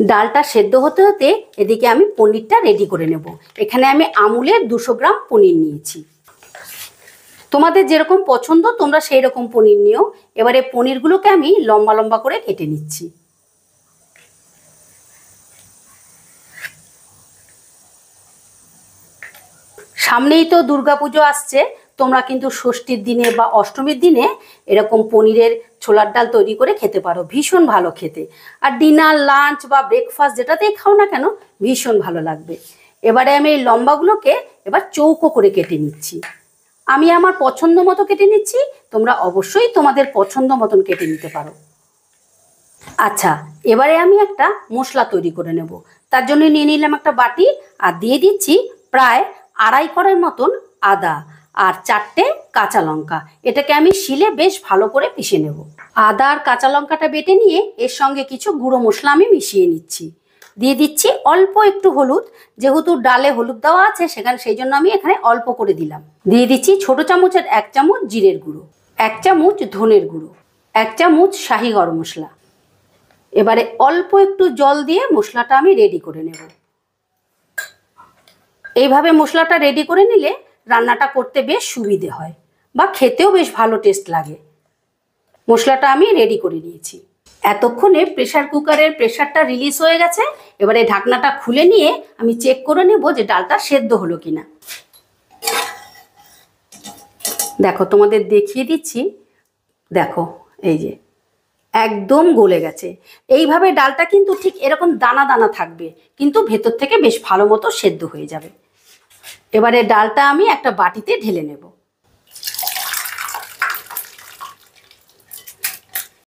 ডালটা সেদ্ধ হতে হতে এদিকে আমি পনিরটা রেডি করে নেব। এখানে আমি আমুলের 200 গ্রাম পনির নিয়েছি। তোমাদের যেরকম পছন্দ তোমরা সেই রকম পনির নিও। এবারে পনিরগুলোকে আমি লম্বা লম্বা করে কেটে নিচ্ছি। সামনেই তো দুর্গাপুজো আসছে, তোমরা কিন্তু ষষ্ঠীর দিনে বা অষ্টমীর দিনে এরকম পনিরের ছোলার ডাল তৈরি করে খেতে পারো, ভীষণ ভালো খেতে। আর ডিনার, লাঞ্চ বা ব্রেকফাস্ট যেটাতেই খাও না কেন ভীষণ ভালো লাগবে। এবারে আমি এই লম্বাগুলোকে এবার চৌকো করে কেটে নিচ্ছি। আমি আমার পছন্দ মতো কেটে নিচ্ছি, তোমরা অবশ্যই তোমাদের পছন্দ মতন কেটে নিতে পারো। আচ্ছা, এবারে আমি একটা মশলা তৈরি করে নেব। তার জন্য নিয়ে নিলাম একটা বাটি আর দিয়ে দিচ্ছি প্রায় 2.5 কড়ের মতন আদা আর 4টে কাঁচা লঙ্কা। এটাকে আমি শিলে বেশ ভালো করে পিষে নেব। আদা আর কাঁচা লঙ্কাটা বেটে নিয়ে এর সঙ্গে কিছু গুঁড়ো মশলা আমি মিশিয়ে নিচ্ছি। দিয়ে দিচ্ছি অল্প একটু হলুদ, যেহেতু ডালে হলুদ দেওয়া আছে সেই জন্য আমি এখানে অল্প করে দিলাম। দিয়ে দিচ্ছি ছোট চামচের 1 চামচ জিরের গুঁড়ো, 1 চামচ ধনের গুঁড়ো, 1 চামচ শাহি গরম মশলা। এবারে অল্প একটু জল দিয়ে মশলাটা আমি রেডি করে নেব। এইভাবে মশলাটা রেডি করে নিলে রান্নাটা করতে বেশ সুবিধে হয় বা খেতেও বেশ ভালো টেস্ট লাগে। মশলাটা আমি রেডি করে নিয়েছি। এতক্ষণে প্রেসার কুকারের প্রেসারটা রিলিজ হয়ে গেছে। এবারে ঢাকনাটা খুলে নিয়ে আমি চেক করে নেব যে ডালটা সেদ্ধ হলো কিনা। দেখো, তোমাদের দেখিয়ে দিচ্ছি। দেখো, এই যে একদম গলে গেছে। এইভাবে ডালটা কিন্তু ঠিক এরকম দানা দানা থাকবে, কিন্তু ভেতর থেকে বেশ ভালো মতো সেদ্ধ হয়ে যাবে। এবারে ডালটা আমি একটা বাটিতে ঢেলে নেব।